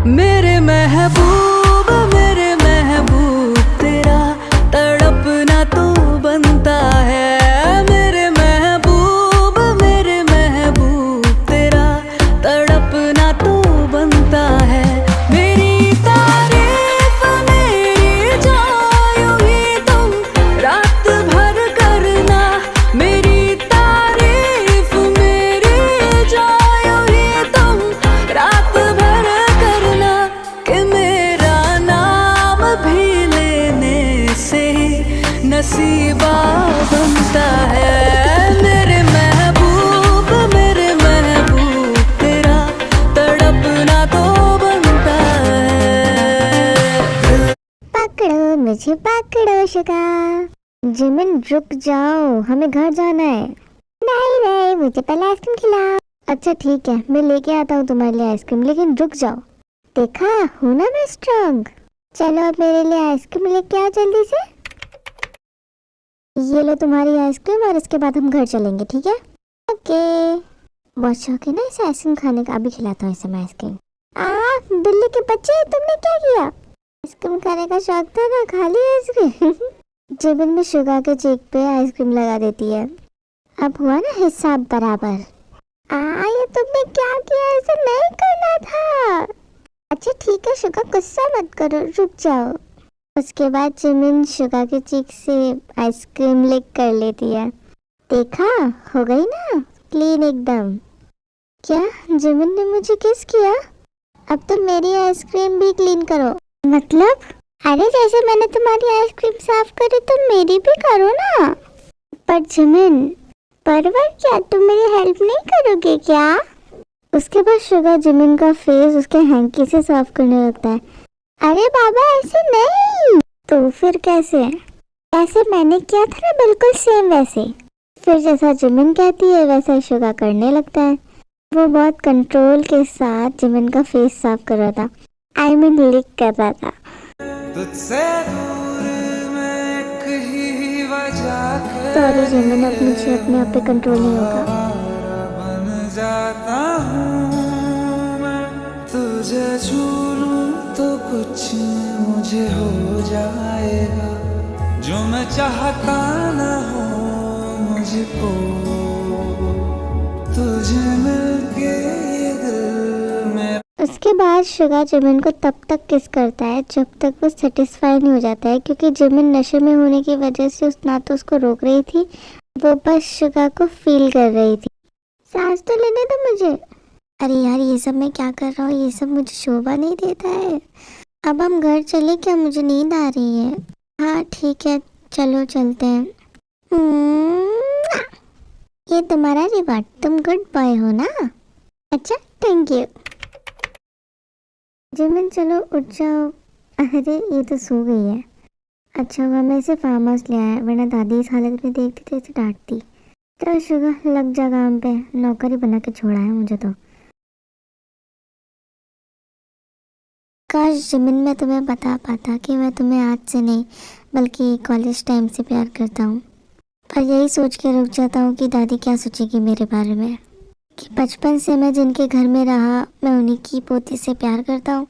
मेरे महबूब तेरा तड़पना तो बनता है। मेरे महबूब तेरा तड़पना तो बनता है। मेरी तारीफ मेरी जायूं ही तुम रात भर करना। मेरी तारीफ मेरी जायूं ही तुम रात भर करना। कि मेरा नाम भी लेने से नसीबा बनता है। मेरे महबूब तेरा तड़पना तो बनता है। पकड़ो मुझे पकड़ो शुगा। जिमिन रुक जाओ, हमें घर जाना है। नहीं मुझे पहले आइसक्रीम खिलाओ। अच्छा ठीक है, मैं लेके आता हूँ तुम्हारे लिए आइसक्रीम, लेकिन रुक जाओ। देखा हूँ ना मैं स्ट्रांग। चलो अब मेरे लिए आइसक्रीम लेके आओ जल्दी से। ये लो तुम्हारी आइसक्रीम, और इसके बाद हम घर चलेंगे, ठीक है? ओके। बहुत शौक है ना इसे आइसक्रीम खाने का, अभी खिलाता हूँ इसे मैं आइसक्रीम। बिल्ली के बच्चे, तुमने क्या किया? आइसक्रीम खाने का शौक था ना, खा लिया आइसक्रीम। जिमिन में शुगर के चेक पे आइसक्रीम लगा देती है। अब हुआ ना हिसाब बराबर। ये तुमने क्या किया? ऐसा नहीं करना था। अच्छा ठीक है शुगर, गुस्सा मत करो, रुक जाओ। उसके बाद जिमिन शुगर के चीक से आइसक्रीम लिक कर लेती है। देखा, हो गई ना क्लीन एकदम। क्या जिमिन ने मुझे किस किया? अब तो मेरी आइसक्रीम भी क्लीन करो। मतलब? अरे जैसे मैंने तुम्हारी आइसक्रीम साफ करी तो मेरी भी करो ना। पर जिमिन, परवर क्या तुम मेरी हेल्प नहीं करोगे क्या? उसके बाद शुगर जिमिन का फेस उसके हैंकी से साफ करने लगता है। अरे बाबा ऐसे नहीं। तो फिर कैसे? ऐसे मैंने किया था ना, बिल्कुल सेम वैसे। फिर जैसा जिमिन कहती है वैसा शुगर करने लगता है। वो बहुत कंट्रोल के साथ जिमिन का फेस साफ कर रहा था, आई मीन लिक कर रहा था। सॉरी जिमिन, अब मुझे अपने आप पे कंट्रोल नहीं होगा। जाता हूँ मैं, तुझे छू लूं तो कुछ मुझे हो जाएगा। जो मैं चाहता ना हो मुझको, तुझे मिलके ये दिल में। उसके बाद शुगर जिमिन को तब तक किस करता है जब तक वो सेटिस्फाई नहीं हो जाता है, क्योंकि जिमिन नशे में होने की वजह से ना तो उसको रोक रही थी, वो बस शुगर को फील कर रही थी। सांस तो लेने दो मुझे। अरे यार ये सब मैं क्या कर रहा हूँ, ये सब मुझे शोभा नहीं देता है। अब हम घर चले क्या? मुझे नींद आ रही है। हाँ ठीक है, चलो चलते हैं। ये तुम्हारा रिवार्ड, तुम गुड बॉय हो ना। अच्छा थैंक यू। जिमिन चलो उठ जाओ। अरे ये तो सो गई है। अच्छा हुआ मैं इसे फार्म हाउस ले आया, वरना दादी इस हालत में देखती तो इसे डांटती। चलो शुगर लग जा काम पे, नौकरी बना के छोड़ा है मुझे तो। काश जिमिन मैं तुम्हें बता पाता कि मैं तुम्हें आज से नहीं बल्कि कॉलेज टाइम से प्यार करता हूँ, पर यही सोच के रुक जाता हूँ कि दादी क्या सोचेगी मेरे बारे में, कि बचपन से मैं जिनके घर में रहा मैं उन्हीं की पोती से प्यार करता हूँ।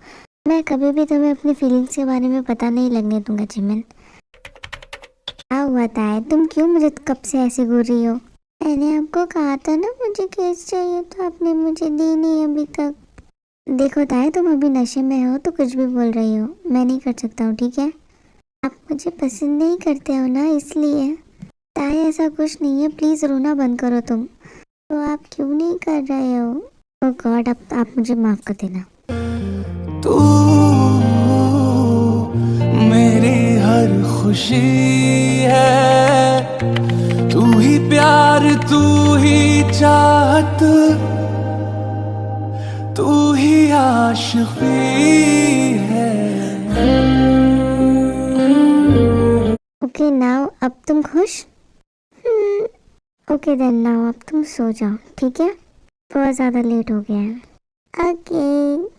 मैं कभी भी तुम्हें अपनी फीलिंग्स के बारे में पता नहीं लगने दूंगा जिमिन। क्या हुआ था, तुम क्यों मुझे कब से ऐसे घूर रही हो? मैंने आपको कहा था ना मुझे केस चाहिए, तो आपने मुझे दी नहीं अभी तक। देखो ताए, तुम अभी नशे में हो तो कुछ भी बोल रही हो, मैं नहीं कर सकता हूँ, ठीक है? आप मुझे पसंद नहीं करते हो ना, इसलिए। ताए ऐसा कुछ नहीं है, प्लीज़ रोना बंद करो तुम। तो आप क्यों नहीं कर रहे हो? ओह गॉड, अब आप मुझे माफ़ कर देना। तू मेरी हर खुशी है, तू ही प्यार, तू ही चाहत, तू ही आशिकी है। ओके नाउ, अब तुम खुश? ओके देन नाउ अब तुम सो जाओ, ठीक है? बहुत ज़्यादा लेट हो गया है। ओके।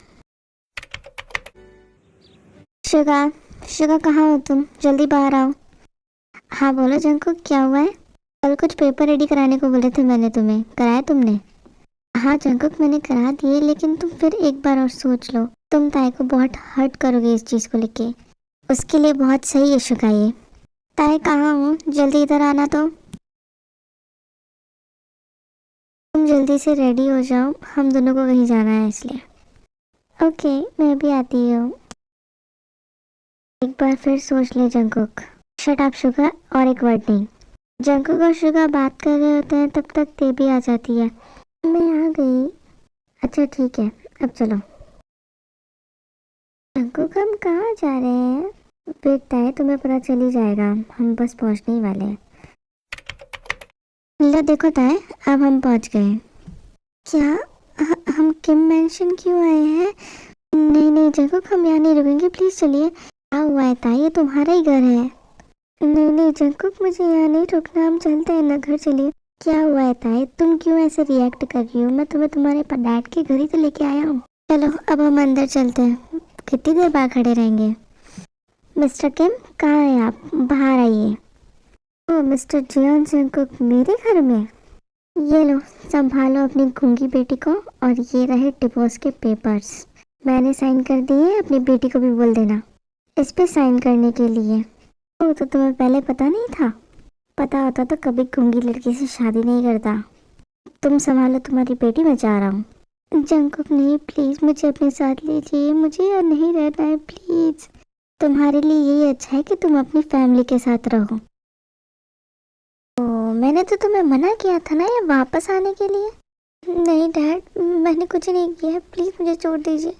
शुगा कहाँ हो तुम? जल्दी बाहर आओ। हाँ बोलो जंकुक, क्या हुआ है? कल कुछ पेपर रेडी कराने को बोले थे मैंने तुम्हें, कराया तुमने? हाँ जंकुक मैंने करा दिए, लेकिन तुम फिर एक बार और सोच लो। तुम ताई को बहुत हर्ट करोगे इस चीज़ को लेके। उसके लिए बहुत सही इशू का ये। ताई कहाँ हूँ, जल्दी इधर आना। तो तुम जल्दी से रेडी हो जाओ, हम दोनों को कहीं जाना है इसलिए। ओके, मैं भी आती हूँ। एक बार फिर सोच ले जंकुक। शट अप शुगा, और एक वर्ड नहीं। जंकुक और शुगा बात कर रहे होते हैं तब तक ते भी आ जाती है। मैं आ गई। अच्छा ठीक है, अब चलो। जंकुक हम कहाँ जा रहे हैं? देखता है, तुम्हें पता चल ही जाएगा, हम बस पहुँचने ही वाले हैं। लो देखो ताए, अब हम पहुँच गए। क्या हम किम मेंशन क्यों आए हैं? नहीं नहीं जंकुक, हम यहाँ नहीं रुकेंगे, प्लीज़ चलिए। क्या हुआ है ताई, ये तुम्हारा ही घर है। नहीं नहीं जंकुक, मुझे यहाँ नहीं रुकना, हम चलते हैं ना, घर चलिए। क्या हुआ है ताई, तुम क्यों ऐसे रिएक्ट कर रही हो? मैं तुम्हें तुम्हारे डैड के घर ही तो लेके आया हूँ। चलो अब हम अंदर चलते हैं, कितनी देर बाहर खड़े रहेंगे? मिस्टर किम कहाँ हैं आप? बाहर आइए। ओह मिस्टर जियान जंकुक मेरे घर में? ये लो, संभालो अपनी गूंगी बेटी को, और ये रहे डिवोर्स के पेपर्स। मैंने साइन कर दिए, अपनी बेटी को भी बोल देना इस पे साइन करने के लिए। ओह तो तुम्हें पहले पता नहीं था? पता होता तो कभी गूंगी लड़की से शादी नहीं करता। तुम संभालो तुम्हारी बेटी, मैं जा रहा हूँ। जंकुक नहीं, प्लीज़ मुझे अपने साथ लीजिए, मुझे यहाँ नहीं रहना है प्लीज़। तुम्हारे लिए यही अच्छा है कि तुम अपनी फैमिली के साथ रहो। ओह मैंने तो तुम्हें मना किया था ना ये वापस आने के लिए। नहीं डैड, मैंने कुछ नहीं किया है, प्लीज़ मुझे छोड़ दीजिए।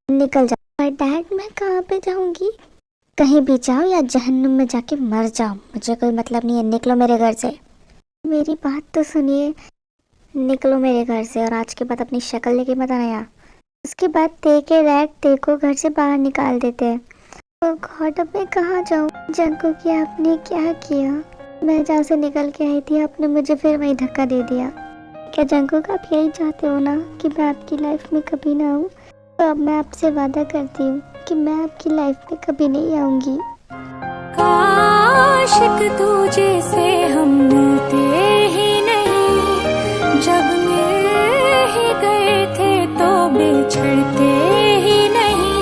निकल जाओ। पर डैड मैं कहाँ पे जाऊँगी? कहीं भी जाओ या जहन्नुम में जाके मर जाओ, मुझे कोई मतलब नहीं है। निकलो मेरे घर से। मेरी बात तो सुनिए, निकलो मेरे घर से, और आज के बाद अपनी शक्ल लेके मत आना यहाँ। उसके बाद ते के डैड ते को घर से बाहर निकाल देते हैं। ओह गॉड, अब मैं कहाँ जाऊँ? जंकुक की आपने क्या किया? मैं जहाँ से निकल के आई थी आपने मुझे फिर वहीं धक्का दे दिया। क्या जंकुक आप यही चाहते हो ना कि मैं आपकी लाइफ में कभी ना आऊँ? तो अब मैं आपसे वादा करती हूँ कि मैं आपकी लाइफ में कभी नहीं आऊँगी। काश तुझे से हम मिलते ही नहीं, जब मिल ही गए थे तो बिछड़ते ही नहीं।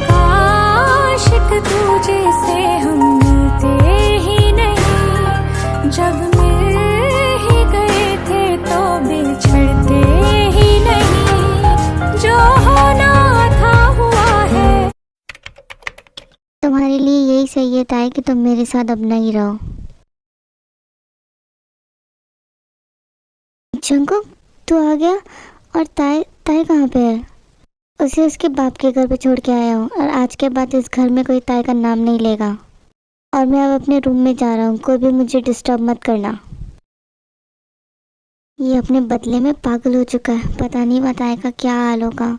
काश तुझे से हम मिलते ही नहीं, जब मिल ही गए थे तो बिछड़ते ही नहीं। जो होना था हुआ है। तुम्हारे लिए यही सही है ताई कि तुम मेरे साथ अब नहीं रहो। जंकुक तू आ गया, और ताई ताई कहाँ पे है? उसे उसके बाप के घर पे छोड़ के आया हूँ, और आज के बाद इस घर में कोई ताई का नाम नहीं लेगा। और मैं अब अपने रूम में जा रहा हूँ, कोई भी मुझे डिस्टर्ब मत करना। ये अपने बदले में पागल हो चुका है, पता नहीं बताएगा क्या हाल होगा।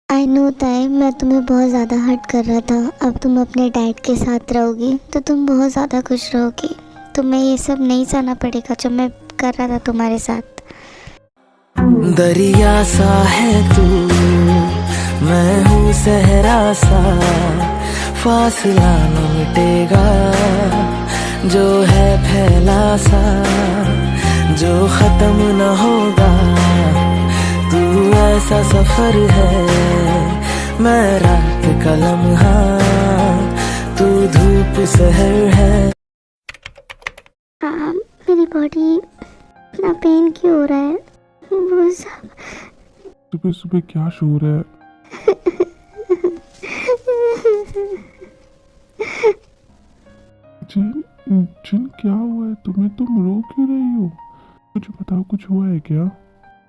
आई नो ताई, मैं तुम्हें बहुत ज़्यादा हर्ट कर रहा था। अब तुम अपने डैड के साथ रहोगी तो तुम बहुत ज़्यादा खुश रहोगी। तुम्हें ये सब नहीं सहना पड़ेगा जो मैं कर रहा था तुम्हारे साथ। दरिया सा है तू, मैं हूँ सहरा सा, फासला न मिटेगा जो है फैला सा, जो खत्म न होगा। तू ऐसा सफर है, मैं रात का लम्हा, तू धूप सहर है। मेरी बॉडी इतना पेन क्यों हो रहा है? वो सब सुबह सुबह क्या शोर है? जिन जिन क्या हुआ है तुम्हें? तुम रो क्यों रही हो? मुझे बताओ, कुछ हुआ है क्या?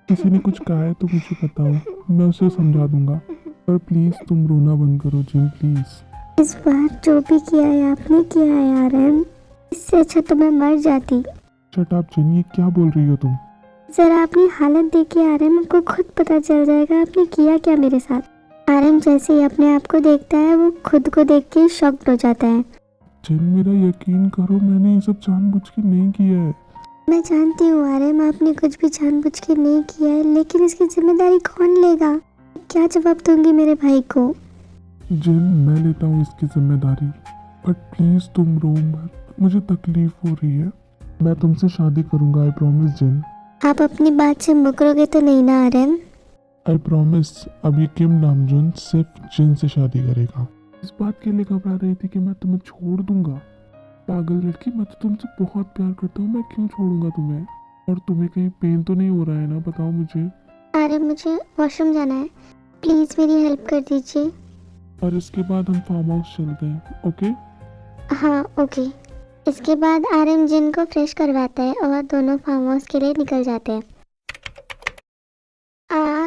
किसी ने कुछ कहा है तो मुझे बताओ, मैं उसे समझा दूंगा। पर प्लीज तुम रोना बंद करो जिन, प्लीज। इस बार जो भी किया है आपने किया है यार, इससे अच्छा तो मैं मर जाती। शट अप जिन, ये क्या बोल रही हो तुम? जरा अपनी हालत देखे आरएम, आपको खुद पता चल जाएगा आपने किया क्या मेरे साथ। आरएम जैसे ही अपने आप को देखता है वो खुद को देख के शॉक्ड हो जाता है। जिन मेरा यकीन करो, मैंने ये सब जानबूझ के नहीं किया है। मैं जानती हूँ आरएम, आपने कुछ भी जानबूझ के नहीं किया है, लेकिन इसकी जिम्मेदारी कौन लेगा? क्या जवाब दूंगी मेरे भाई को? जिन मैं लेता हूँ इसकी जिम्मेदारी, बट प्लीज तुम रो मत, मुझे तकलीफ हो रही है। मैं तुमसे शादी करूंगा, आई प्रॉमिस जिन। आप अपनी बात से मुकरोगे तो नहीं ना आरएम? आई प्रॉमिस अब ये किम नामजुन सिर्फ जिन से शादी करेगा। इस बात के लिए घबरा रही थी कि मैं तुम्हें छोड़ दूंगा। पागल लड़की, मैं तो तुमसे बहुत प्यार करता हूँ, मैं क्यों छोड़ूंगा तुम्हें? और तुम्हें कहीं पेन तो नहीं हो रहा है ना? बताओ मुझे। अरे मुझे वॉशरूम जाना है, प्लीज़ मेरी हेल्प कर दीजिए। और इसके बाद हम फार्म हाउस चलते हैं, ओके? हाँ ओके। इसके बाद आरएम जिन को फ्रेश करवाता है और दोनों फार्म हाउस के लिए निकल जाते हैं।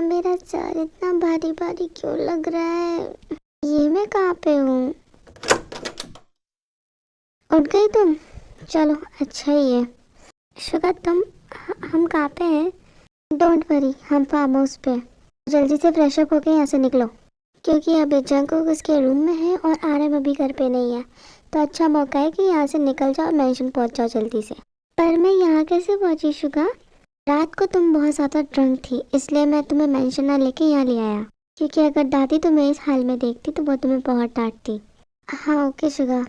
मेरा सर इतना भारी भारी क्यों लग रहा है? ये मैं कहाँ पे हूँ? उठ गई तुम? चलो अच्छा ही है। शुगर तुम, हम कहाँ पे हैं? डोंट वरी, हम फार्म हाउस पे। जल्दी से फ्रेश अप होके यहाँ से निकलो, क्योंकि अभी जंकुक उसके रूम में है और आरएम अभी घर पे नहीं है, तो अच्छा मौका है कि यहाँ से निकल जाओ और मेंशन पहुँच जाओ जल्दी से। पर मैं यहाँ कैसे पहुँची शुगा? रात को तुम बहुत ज़्यादा ड्रंक थी, इसलिए मैं तुम्हें मेंशन ना लेके यहाँ ले आया, क्योंकि अगर दादी तुम्हें इस हाल में देखती तो वो तुम्हें बहुत डांटती। हाँ ओके शुगा।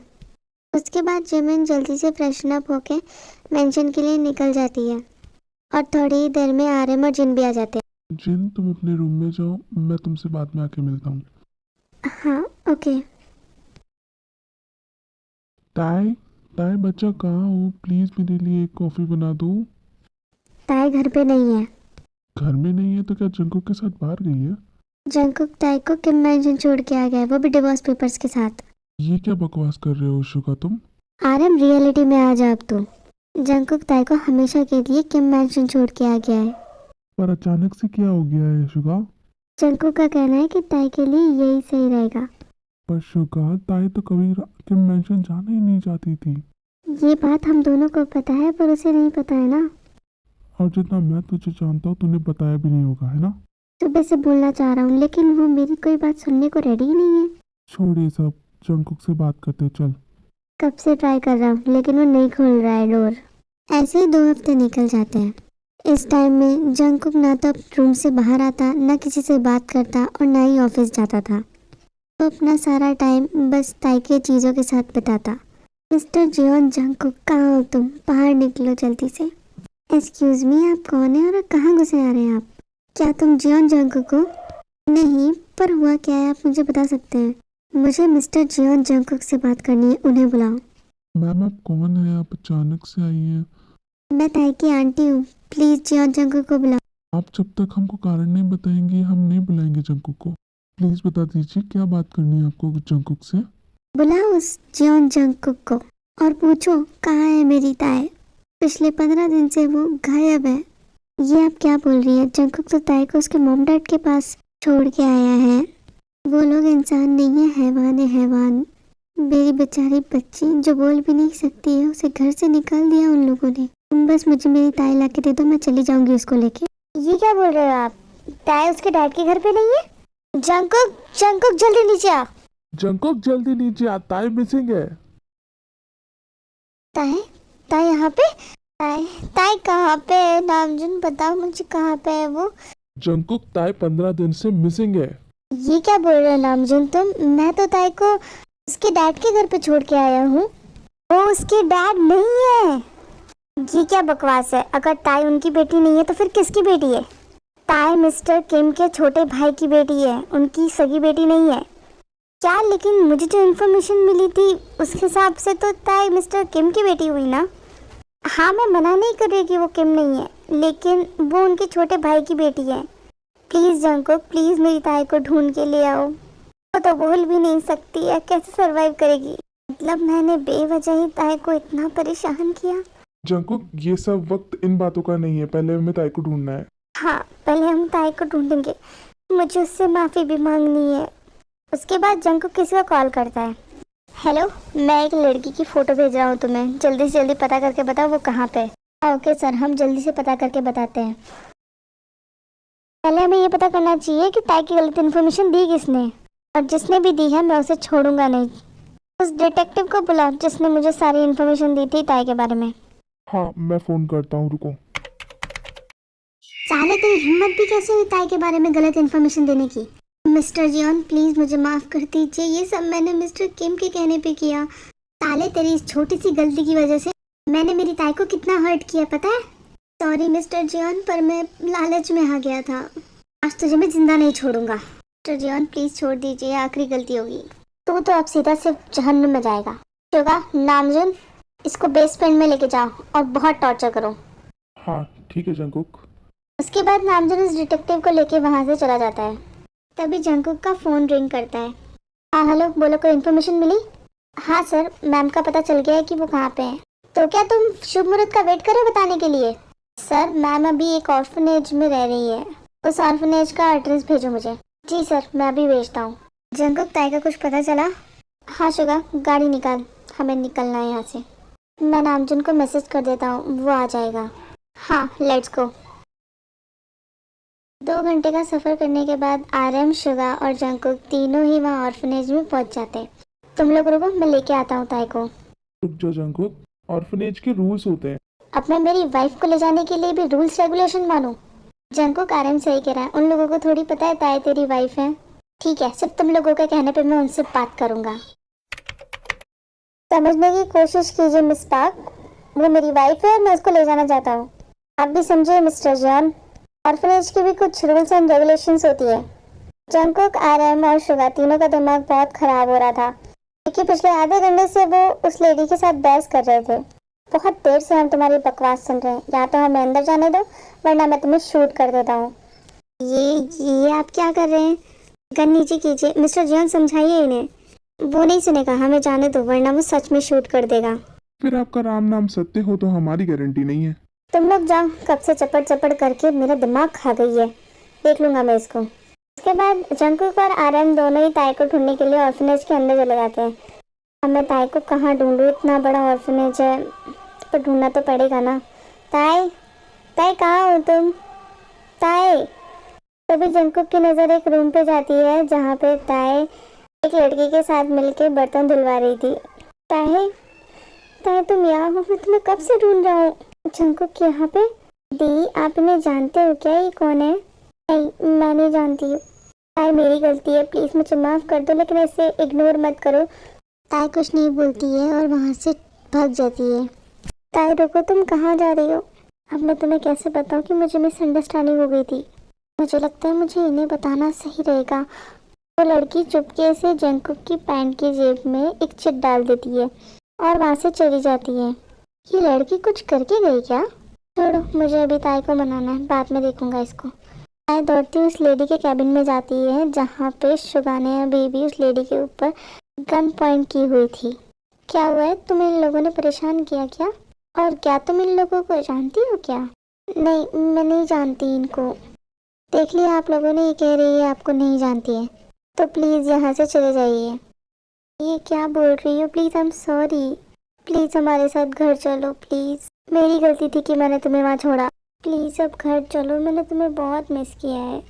उसके बाद जिमिन जल्दी से फ्रेशन अप होके मेंशन के लिए निकल जाती है और थोड़ी ही देर में आरएम और जिन भी आ जाते हैं। जिन तुम अपने रूम में जाओ, मैं तुमसे बाद में आके मिलता हूँ। हाँ ओके। ताई, ताई बच्चा कहाँ हो? प्लीज़ मेरे लिए एक कॉफ़ी बना दो। ताई घर पे नहीं है। घर में नहीं है तो क्या जंकुक के साथ बाहर गई है? जंकुक ताई को किम मेंशन छोड़ के आ गया है, वो भी डिवोर्स पेपर्स के साथ। ये क्या बकवास कर रहे हो शुगा तुम? आरएम रियलिटी में आ जा अब तू। जंकुक ताई को हमेशा के लिए किम मेंशन छोड़ के आ गया है। पर अचानक से क्या हो गया है शुगा? जंकुक का कहना है कि ताई के लिए यही सही रहेगा। पर शुगा, ताई तो कभी किम मेंशन जाना ही नहीं चाहती थी। ये बात हम दोनों को पता है, पर उसे नहीं पता है ना। और जितना मैं तुझे जानता हूँ तूने बताया भी नहीं होगा, है ना? सुबह से बोलना चाह रहा हूँ, लेकिन वो मेरी कोई बात सुनने को रेडी ही नहीं है। छोड़ ये सब, जंकुक से बात करते चल। कब से ट्राई कर रहा हूँ, लेकिन वो नहीं खोल रहा है डोर। ऐसे ही 2 हफ्ते निकल जाते हैं। इस टाइम में जंकुक ना तो रूम से बाहर आता, ना किसी से बात करता और ना ही ऑफिस जाता था। तो अपना सारा टाइम बस ताई के चीज़ों के साथ बिताता। मिस्टर जियोन जंकुक, कहाँ हो तुम? बाहर निकलो जल्दी से। एक्सक्यूज़ मी, आप कौन है और कहाँ घुसे आ रहे हैं आप? क्या तुम जियोन जंकुक हो? नहीं, पर हुआ क्या है आप मुझे बता सकते हैं? मुझे मिस्टर जियोन जंकुक से बात करनी है, उन्हें बुलाओ। मैम आप कौन है? आप अचानक से आई हैं। मैं ताई की आंटी हूँ, प्लीज़ जियोन जंकुक को बुलाओ। आप जब तक हमको कारण नहीं बताएंगे हम नहीं बुलाएंगे जंकुक को। प्लीज़ बता दीजिए क्या बात करनी है आपको जंकुक से? बुलाओ उस जियोन जंकुक को और पूछो कहाँ है मेरी ताई। पिछले 15 दिन से वो गायब है। ये आप क्या बोल रही है? जंकुक तो ताई को उसके मॉम डैड के पास छोड़ के आया है। वो लोग इंसान नहीं है, हैवान है हैवान। मेरी बेचारी बच्ची जो बोल भी नहीं सकती है, उसे घर से निकाल दिया उन लोगों ने। तुम बस मुझे मेरी ताई ला के दे दो, मैं चली जाऊंगी उसको लेके। ये क्या बोल रहे हो आप? ताई उसके डैड के घर पे नहीं है? जंकुक, जंकुक जल्दी नीचे आ। जंकुक जल्दी नीचे आ, ताई मिसिंग है। ताई, ताई यहाँ पे? ताई, ताई कहाँ पे है? नामजुन बताओ मुझे कहाँ पे है वो? जंकुक, ताई 15 दिन से मिसिंग है। ये क्या बोल रहे हो नामजुन तुम? मैं तो ताई को उसके डैड के घर पे छोड़ के आया हूँ। वो उसके डैड नहीं है। ये क्या बकवास है? अगर ताई उनकी बेटी नहीं है तो फिर किसकी बेटी है? ताई मिस्टर किम के छोटे भाई की बेटी है, उनकी सगी बेटी नहीं है क्या? लेकिन मुझे जो इन्फॉर्मेशन मिली थी उस हिसाब से तो ताई मिस्टर किम की बेटी हुई ना। हाँ मैं मना नहीं कर रही कि वो किम नहीं है, लेकिन वो उनके छोटे भाई की बेटी है। प्लीज़ जंकुक, प्लीज़ मेरी ताई को ढूंढ के ले आओ। वो तो बोल भी नहीं सकती है, कैसे सरवाइव करेगी? मतलब मैंने बेवजह ही ताई को इतना परेशान किया। जंकुक ये सब वक्त इन बातों का नहीं है, पहले हमें ताई को ढूंढना है। हाँ पहले हम ताई को ढूंढेंगे, मुझे उससे माफ़ी भी मांगनी है। उसके बाद जंकुक किसी को कॉल करता है। हेलो, मैं एक लड़की की फ़ोटो भेज रहा हूँ तुम्हें, जल्दी से जल्दी पता करके बताओ वो कहाँ पे है। ओके सर, हम जल्दी से पता करके बताते हैं। पहले हमें ये पता करना चाहिए कि ताई की गलत इन्फॉर्मेशन दी किसने, और जिसने भी दी है मैं उसे छोड़ूंगा नहीं। उस डिटेक्टिव को बुलाओ जिसने मुझे सारी इन्फॉर्मेशन दी थी ताई के बारे में। हाँ मैं फ़ोन करता हूँ, रुको। साले तेरी हिम्मत भी कैसे हुई ताई के बारे में गलत इन्फॉर्मेशन देने की? मिस्टर जियोन प्लीज़ मुझे माफ़ कर दीजिए, ये सब मैंने मिस्टर किम के कहने पे किया। साले तेरी इस छोटी सी गलती की वजह से मैंने मेरी ताई को कितना हर्ट किया पता है? सॉरी मिस्टर जियोन, पर मैं लालच में आ गया था। आज तुझे मैं जिंदा नहीं छोड़ूंगा। मिस्टर जियोन प्लीज छोड़ दीजिए, आखिरी गलती होगी। तू तो अब सीधा सिर्फ जहन्नुम में जाएगा। शुगा, नामजुन, इसको बेसमेंट में लेके जाओ और बहुत टॉर्चर करो। हाँ ठीक है जंगकुक। उसके बाद नामजुन उस डिटेक्टिव को लेके वहां से चला जाता है। तभी जंगकुक का फोन रिंग करता है। हाँ हेलो, बोलो, कोई इन्फॉर्मेशन मिली? हाँ सर, मैम का पता चल गया है कि वो कहाँ पे है। तो क्या तुम शुभ मुहूर्त का वेट करो बताने के लिए? सर, मैम अभी एक ऑर्फनेज में रह रही है, उस ऑर्फनेज का एड्रेस भेजो मुझे। जी सर, मैं अभी भेजता हूँ। जंगकुक, ताई का कुछ पता चला? हाँ शुगा, गाड़ी निकाल, हमें निकलना है यहाँ से। मैं नामजुन को मैसेज कर देता हूँ, वो आ जाएगा। हाँ, लेट्स गो। 2 घंटे का सफ़र करने के बाद आरएम, शुगा और जंगकुक तीनों ही वहाँ ऑर्फनेज में पहुँच जाते। तुम लोग रुको, मैं लेके आता हूँ ताई को। रुक जाओ जंगकुक, ऑर्फनेज के रूल्स होते हैं। अब मैं मेरी वाइफ को ले जाने के लिए भी रूल्स रेगुलेशन मानूं? जंगकुक, आरएम सही कह रहा है, उन लोगों को थोड़ी पता है ताई तेरी वाइफ है। ठीक है, सिर्फ तुम लोगों के कहने पे मैं उनसे बात करूंगा। समझने की कोशिश कीजिए मिस पार्क, वो मेरी वाइफ है और मैं उसको ले जाना चाहता हूँ। आप भी समझिए मिस्टर जॉन, ऑर्फनेज की भी कुछ रूल्स एंड रेगुलेशंस होती है। जंगकुक, आरएम और शुगा तीनों का दिमाग बहुत खराब हो रहा था, क्योंकि पिछले आधे घंटे से वो उस लेडी के साथ बहस कर रहे थे। बहुत देर से हम तुम्हारी बकवास सुन रहे हैं, या तो हमें अंदर जाने दो वरना मैं तुम्हें शूट कर देता हूँ। ये आप क्या कर रहे हैं? गन नीचे कीजिए। मिस्टर जियोन, समझाइए इन्हें। वो नहीं सुनेगा, हमें जाने दो वरना वो सच में शूट कर देगा। फिर आपका राम नाम सत्य हो तो हमारी गारंटी नहीं है। तुम लोग जाओ, कब से चपड़ चपड़ करके मेरा दिमाग खा गई है, देख लूंगा मैं इसको। उसके बाद जंगकुक और आरएम दोनों ही ताई को ढूंढने के लिए ऑर्फनेज के अंदर चले जाते हैं। अब मैं ताई को कहाँ ढूंढूं, इतना बड़ा ऑर्फनेज है, तो ढूंढना तो पड़ेगा ना। ताई, ताई कहाँ हो तुम? ताई। तभी जंगकुक की नज़र एक रूम पे जाती है जहाँ पे ताई एक लड़की के साथ मिलके बर्तन धुलवा रही थी। ताई, ताई तुम यहाँ हो? मैं तुम्हें कब से ढूंढ रहा हूँ। जंगकुक यहाँ पे? दी, आप इन्हें जानते हो क्या? ये कौन है? नहीं, मैं नहीं जानती हूँ। ताई मेरी गलती है, प्लीज़ मुझे माफ़ कर दो, लेकिन ऐसे इग्नोर मत करो। ताई कुछ नहीं बोलती है और वहाँ से भाग जाती है। ताई रुको, तुम कहाँ जा रही हो? अब मैं तुम्हें कैसे बताऊँ कि मुझे मिसअंडरस्टैंडिंग हो गई थी। मुझे लगता है मुझे इन्हें बताना सही रहेगा। वो लड़की चुपके से जंगकुक की पैंट की जेब में एक चिट डाल देती है और वहाँ से चली जाती है। ये लड़की कुछ करके गई क्या? छोड़ो, मुझे अभी ताई को मनाना है, बाद में देखूंगा इसको। ताई दौड़ती उस लेडी के कैबिन में जाती है जहाँ पे शुगा ने अभी भी उस लेडी के ऊपर गन पॉइंट की हुई थी। क्या हुआ है? तुम्हें इन लोगों ने परेशान किया क्या? और क्या तुम इन लोगों को जानती हो क्या? नहीं, मैं नहीं जानती इनको। देख लिया, आप लोगों ने, ये कह रही है आपको नहीं जानती है, तो प्लीज़ यहाँ से चले जाइए। ये क्या बोल रही हो? Please, I am sorry, please हमारे साथ घर चलो प्लीज़। मेरी गलती थी कि मैंने तुम्हें वहाँ छोड़ा, प्लीज़ अब घर चलो, मैंने तुम्हें बहुत मिस किया है।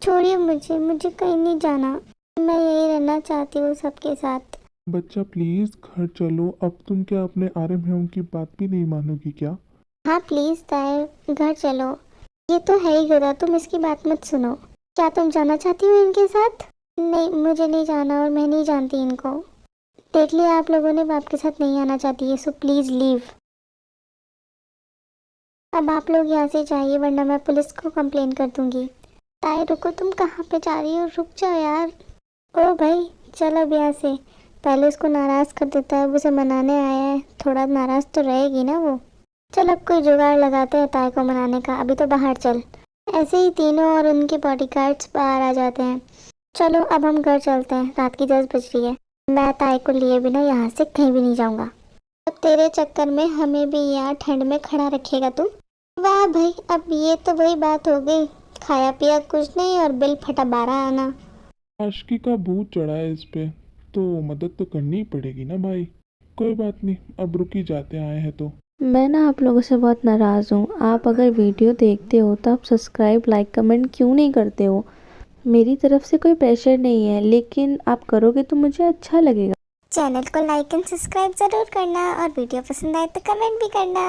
छोड़िए मुझे कहीं नहीं जाना, मैं यही रहना चाहती हूँ सबके साथ। बच्चा प्लीज घर चलो। अब तुम क्या अपने आरएम है उनकी बात भी नहीं मानोगी क्या? हाँ प्लीज़ ताई, घर चलो। ये तो है ही गधा, तुम इसकी बात मत सुनो। क्या तुम जाना चाहती हो इनके साथ? नहीं, मुझे नहीं जाना और मैं नहीं जानती इनको। देख लिया, आप लोगों ने बाप के साथ नहीं आना चाहती है, सो प्लीज़ लीव। अब आप लोग यहाँ से जाइए वरना मैं पुलिस को कंप्लेन कर दूंगी। ताई रुको, तुम कहाँ पे जा रही हो? रुक जाओ यार। ओ भाई, चलो अब यहाँ से। पहले उसको नाराज़ कर देता है, वो उसे मनाने आया है, थोड़ा नाराज़ तो रहेगी ना वो। चल अब कोई जुगाड़ लगाते हैं ताई को मनाने का, अभी तो बाहर चल। ऐसे ही तीनों और उनके बॉडीगार्ड्स बाहर आ जाते हैं। चलो अब हम घर चलते हैं, रात की 10 बज रही है। मैं ताई को लिए बिना यहाँ से कहीं भी नहीं जाऊँगा। अब तेरे चक्कर में हमें भी यहाँ ठंड में खड़ा रखेगा तू? वाह भाई, अब ये तो वही बात हो गई, खाया पिया कुछ नहीं और बिल फटा 12 आना। आशिकी का भूत चढ़ा है इस पे, तो मदद तो करनी ही पड़ेगी ना भाई। कोई बात नहीं, अब रुकी जाते आए हैं तो। मैं ना आप लोगों से बहुत नाराज़ हूँ। आप अगर वीडियो देखते हो तो आप सब्सक्राइब, लाइक, कमेंट क्यों नहीं करते हो? मेरी तरफ से कोई प्रेशर नहीं है, लेकिन आप करोगे तो मुझे अच्छा लगेगा। चैनल को लाइक एंड सब्सक्राइब ज़रूर करना और वीडियो पसंद आए तो कमेंट भी करना।